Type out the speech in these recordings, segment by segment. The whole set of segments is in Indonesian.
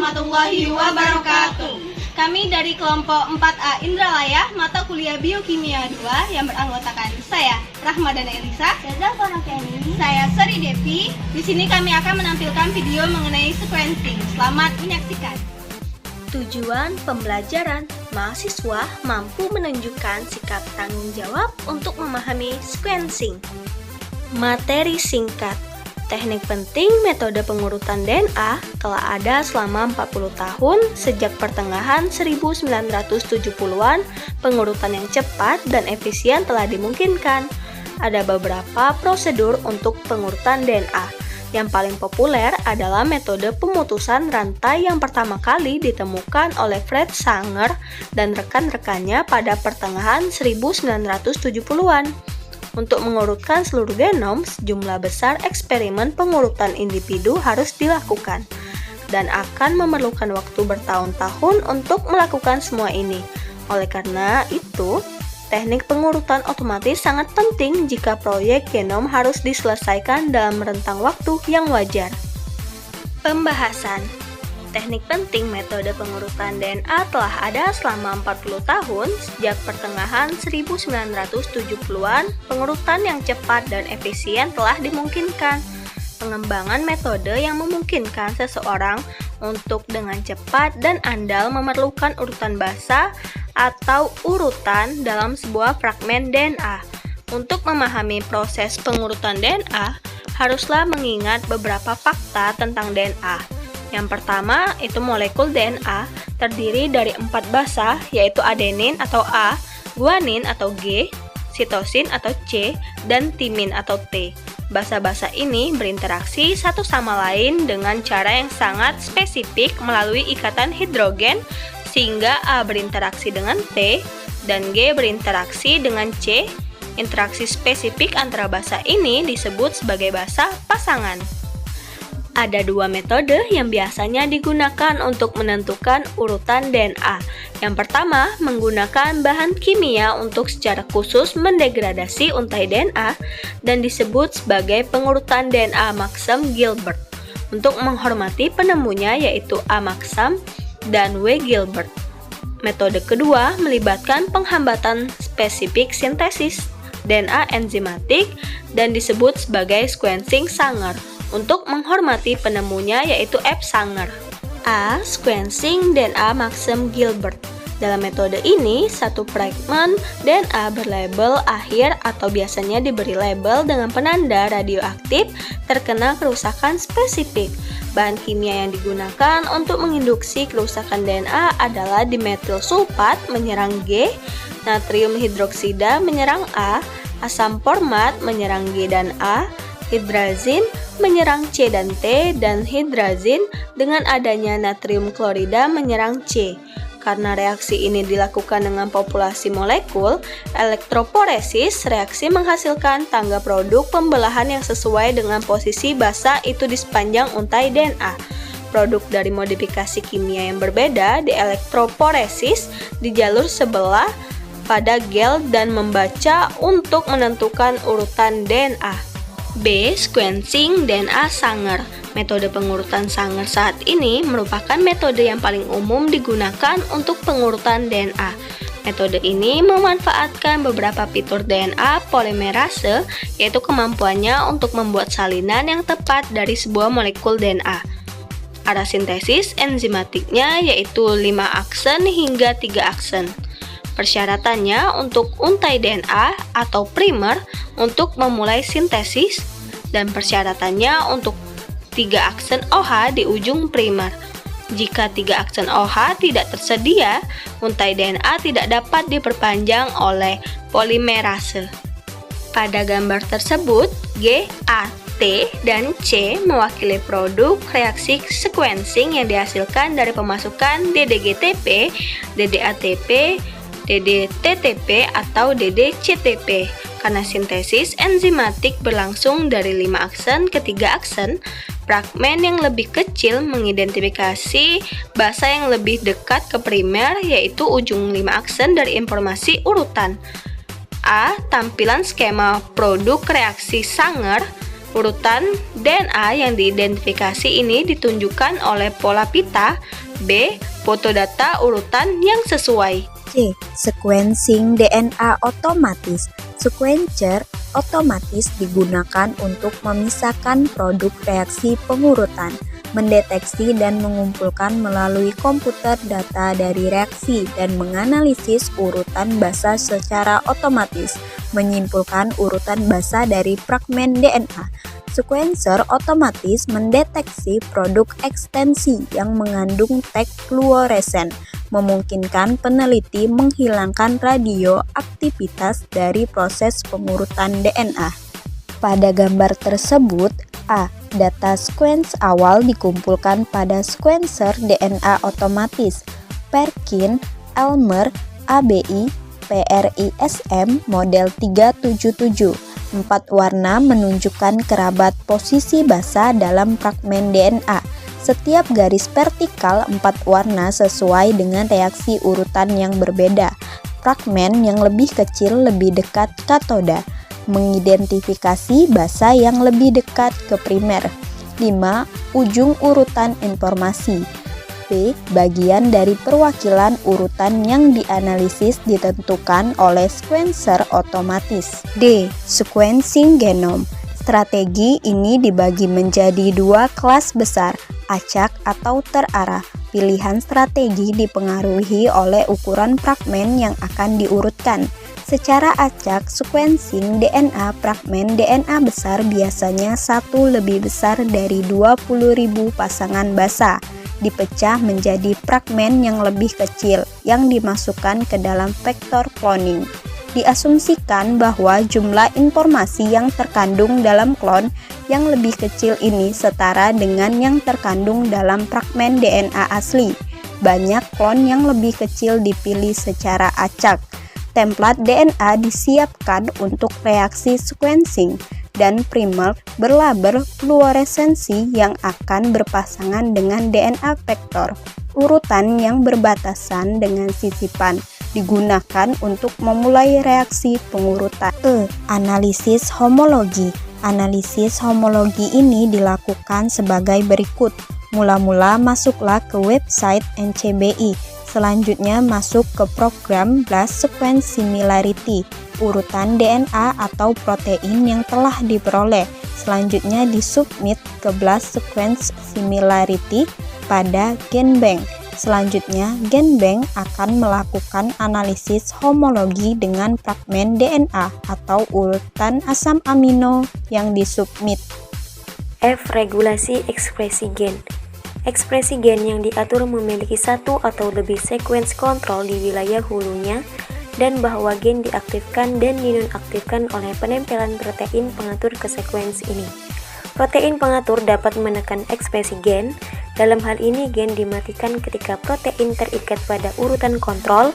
warahmatullahi wabarakatuh. Kami dari kelompok 4A Indralaya, mata kuliah Biokimia 2 yang beranggotakan saya, Rahmadana Elisa, saya Sari Devi. Di sini kami akan menampilkan video mengenai sequencing. Selamat menyaksikan. Tujuan pembelajaran, mahasiswa mampu menunjukkan sikap tanggung jawab untuk memahami sequencing. Materi singkat. Teknik penting metode pengurutan DNA telah ada selama 40 tahun sejak pertengahan 1970-an. Pengurutan yang cepat dan efisien telah dimungkinkan. Ada beberapa prosedur untuk pengurutan DNA. Yang paling populer adalah metode pemutusan rantai yang pertama kali ditemukan oleh Fred Sanger dan rekan-rekannya pada pertengahan 1970-an. Untuk mengurutkan seluruh genom, sejumlah besar eksperimen pengurutan individu harus dilakukan dan akan memerlukan waktu bertahun-tahun untuk melakukan semua ini. Oleh karena itu, teknik pengurutan otomatis sangat penting jika proyek genom harus diselesaikan dalam rentang waktu yang wajar. Pembahasan. Teknik penting metode pengurutan DNA telah ada selama 40 tahun sejak pertengahan 1970-an. Pengurutan yang cepat dan efisien telah dimungkinkan. Pengembangan metode yang memungkinkan seseorang untuk dengan cepat dan andal memerlukan urutan basa atau urutan dalam sebuah fragmen DNA. Untuk memahami proses pengurutan DNA, haruslah mengingat beberapa fakta tentang DNA. Yang pertama, itu molekul DNA terdiri dari 4 basa, yaitu adenin atau A, guanin atau G, sitosin atau C, dan timin atau T. Basa-basa ini berinteraksi satu sama lain dengan cara yang sangat spesifik melalui ikatan hidrogen, sehingga A berinteraksi dengan T dan G berinteraksi dengan C. Interaksi spesifik antara basa ini disebut sebagai basa pasangan. Ada 2 metode yang biasanya digunakan untuk menentukan urutan DNA. Yang pertama, menggunakan bahan kimia untuk secara khusus mendegradasi untai DNA dan disebut sebagai pengurutan DNA Maxam-Gilbert. Untuk menghormati penemunya yaitu A. Maxam dan W. Gilbert. Metode kedua melibatkan penghambatan spesifik sintesis DNA enzimatik dan disebut sebagai sequencing Sanger. Untuk menghormati penemunya yaitu F. Sanger. A. Sequencing DNA Maxam-Gilbert. Dalam metode ini, satu fragmen DNA berlabel akhir atau biasanya diberi label dengan penanda radioaktif terkena kerusakan spesifik. Bahan kimia yang digunakan untuk menginduksi kerusakan DNA adalah dimetil sulfat menyerang G, natrium hidroksida menyerang A, asam format menyerang G dan A, hidrazin menyerang C dan T, dan hidrazin dengan adanya natrium klorida menyerang C. Karena reaksi ini dilakukan dengan populasi molekul, elektroporesis, reaksi menghasilkan tangga produk pembelahan yang sesuai dengan posisi basa itu di sepanjang untai DNA. Produk dari modifikasi kimia yang berbeda di elektroporesis di jalur sebelah pada gel dan membaca untuk menentukan urutan DNA. B. Sequencing DNA Sanger. Metode pengurutan Sanger saat ini merupakan metode yang paling umum digunakan untuk pengurutan DNA. Metode ini memanfaatkan beberapa fitur DNA polimerase, yaitu kemampuannya untuk membuat salinan yang tepat dari sebuah molekul DNA. Arah sintesis enzimatiknya yaitu 5 aksen hingga 3 aksen. Persyaratannya untuk untai DNA atau primer untuk memulai sintesis dan persyaratannya untuk 3 aksen OH di ujung primer. Jika 3 aksen OH tidak tersedia, untai DNA tidak dapat diperpanjang oleh polimerase. Pada gambar tersebut, G, A, T, dan C mewakili produk reaksi sequencing yang dihasilkan dari pemasukan DDGTP, DDATP, DDTTP atau DDCTP. Karena sintesis enzimatik berlangsung dari 5 aksen ke 3 aksen, fragmen yang lebih kecil mengidentifikasi basa yang lebih dekat ke primer, yaitu ujung 5 aksen dari informasi urutan. A. Tampilan skema produk reaksi Sanger. Urutan DNA yang diidentifikasi ini ditunjukkan oleh pola pita. B. Foto data urutan yang sesuai. C. Sequencing DNA otomatis. Sequencer otomatis digunakan untuk memisahkan produk reaksi pengurutan, mendeteksi dan mengumpulkan melalui komputer data dari reaksi dan menganalisis urutan basa secara otomatis, menyimpulkan urutan basa dari fragmen DNA. Sequencer otomatis mendeteksi produk ekstensi yang mengandung tag fluoresen, memungkinkan peneliti menghilangkan radioaktivitas dari proses pengurutan DNA. Pada gambar tersebut, A. Data sequence awal dikumpulkan pada sequencer DNA otomatis Perkin Elmer ABI PRISM model 377. 4 warna menunjukkan kerabat posisi basa dalam fragmen DNA. Setiap garis vertikal 4 warna sesuai dengan reaksi urutan yang berbeda. Fragmen yang lebih kecil lebih dekat katoda, mengidentifikasi basa yang lebih dekat ke primer. 5. Ujung urutan informasi. B. Bagian dari perwakilan urutan yang dianalisis ditentukan oleh sequencer otomatis. D. Sequencing genom. Strategi ini dibagi menjadi 2 kelas besar, acak atau terarah. Pilihan strategi dipengaruhi oleh ukuran fragmen yang akan diurutkan. Secara acak, sequencing DNA fragmen DNA besar biasanya 1 lebih besar dari 20.000 pasangan basa, dipecah menjadi fragmen yang lebih kecil yang dimasukkan ke dalam vektor cloning. Diasumsikan bahwa jumlah informasi yang terkandung dalam klon yang lebih kecil ini setara dengan yang terkandung dalam fragmen DNA asli. Banyak klon yang lebih kecil dipilih secara acak. Template DNA disiapkan untuk reaksi sequencing dan primer berlabel fluoresensi yang akan berpasangan dengan DNA vektor. Urutan yang berbatasan dengan sisipan digunakan untuk memulai reaksi pengurutan. Analisis homologi. Analisis homologi ini dilakukan sebagai berikut. Mula-mula masuklah ke website NCBI. Selanjutnya masuk ke program Blast Sequence Similarity, urutan DNA atau protein yang telah diperoleh. Selanjutnya disubmit ke Blast Sequence Similarity pada GenBank. Selanjutnya, GenBank akan melakukan analisis homologi dengan fragmen DNA atau urutan asam amino yang disubmit. F. Regulasi ekspresi gen. Ekspresi gen yang diatur memiliki 1 atau lebih sequence kontrol di wilayah hulunya dan bahwa gen diaktifkan dan dinonaktifkan oleh penempelan protein pengatur ke sequence ini. Protein pengatur dapat menekan ekspresi gen. Dalam hal ini gen dimatikan ketika protein terikat pada urutan kontrol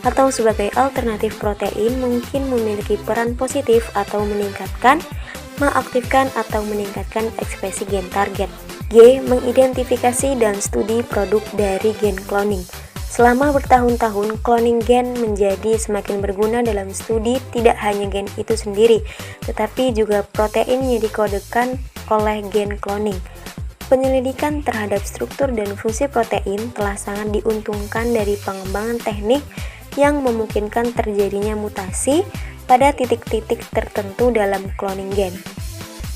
atau sebagai alternatif protein mungkin memiliki peran positif atau meningkatkan, mengaktifkan atau meningkatkan ekspresi gen target. G. Mengidentifikasi dan studi produk dari gen cloning. Selama bertahun-tahun, cloning gen menjadi semakin berguna dalam studi tidak hanya gen itu sendiri, tetapi juga protein yang dikodekan oleh gen cloning. Penyelidikan terhadap struktur dan fungsi protein telah sangat diuntungkan dari pengembangan teknik yang memungkinkan terjadinya mutasi pada titik-titik tertentu dalam cloning gen,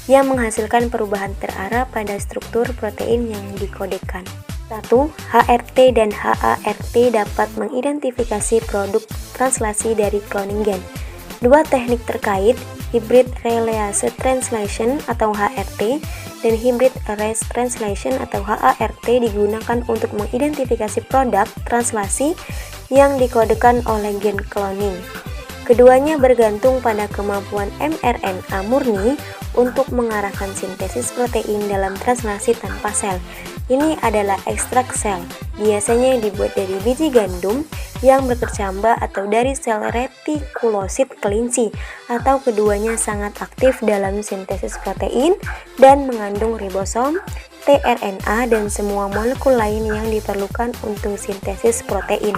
yang menghasilkan perubahan terarah pada struktur protein yang dikodekan. 1. HRT dan HART dapat mengidentifikasi produk translasi dari cloning gen. 2 teknik terkait, Hybrid Release Translation atau HRT dan Hybrid Array Translation atau HART digunakan untuk mengidentifikasi produk translasi yang dikodekan oleh gen cloning. Keduanya bergantung pada kemampuan mRNA murni untuk mengarahkan sintesis protein dalam translasi tanpa sel. Ini adalah ekstrak sel, biasanya dibuat dari biji gandum yang berkecambah atau dari sel retikulosit kelinci, atau keduanya sangat aktif dalam sintesis protein dan mengandung ribosom, tRNA, dan semua molekul lain yang diperlukan untuk sintesis protein.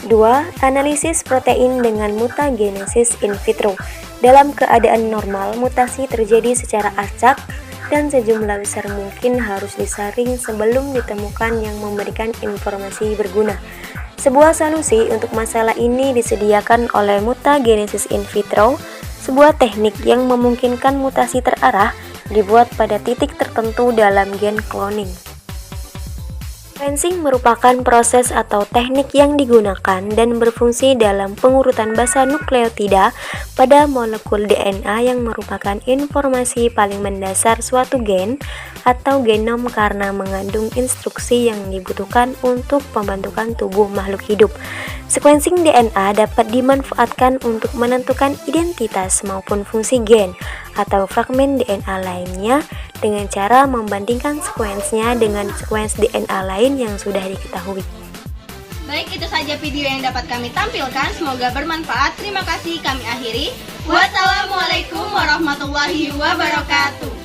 2. Analisis protein dengan mutagenesis in vitro. Dalam keadaan normal, mutasi terjadi secara acak dan sejumlah besar mungkin harus disaring sebelum ditemukan yang memberikan informasi berguna. Sebuah solusi untuk masalah ini disediakan oleh mutagenesis in vitro, sebuah teknik yang memungkinkan mutasi terarah dibuat pada titik tertentu dalam gen cloning. Sequencing merupakan proses atau teknik yang digunakan dan berfungsi dalam pengurutan basa nukleotida pada molekul DNA yang merupakan informasi paling mendasar suatu gen atau genom karena mengandung instruksi yang dibutuhkan untuk pembentukan tubuh makhluk hidup. Sequencing DNA dapat dimanfaatkan untuk menentukan identitas maupun fungsi gen atau fragmen DNA lainnya dengan cara membandingkan sekuensnya dengan sekuens DNA lain yang sudah diketahui. Baik, itu saja video yang dapat kami tampilkan. Semoga bermanfaat. Terima kasih, kami akhiri. Wassalamualaikum warahmatullahi wabarakatuh.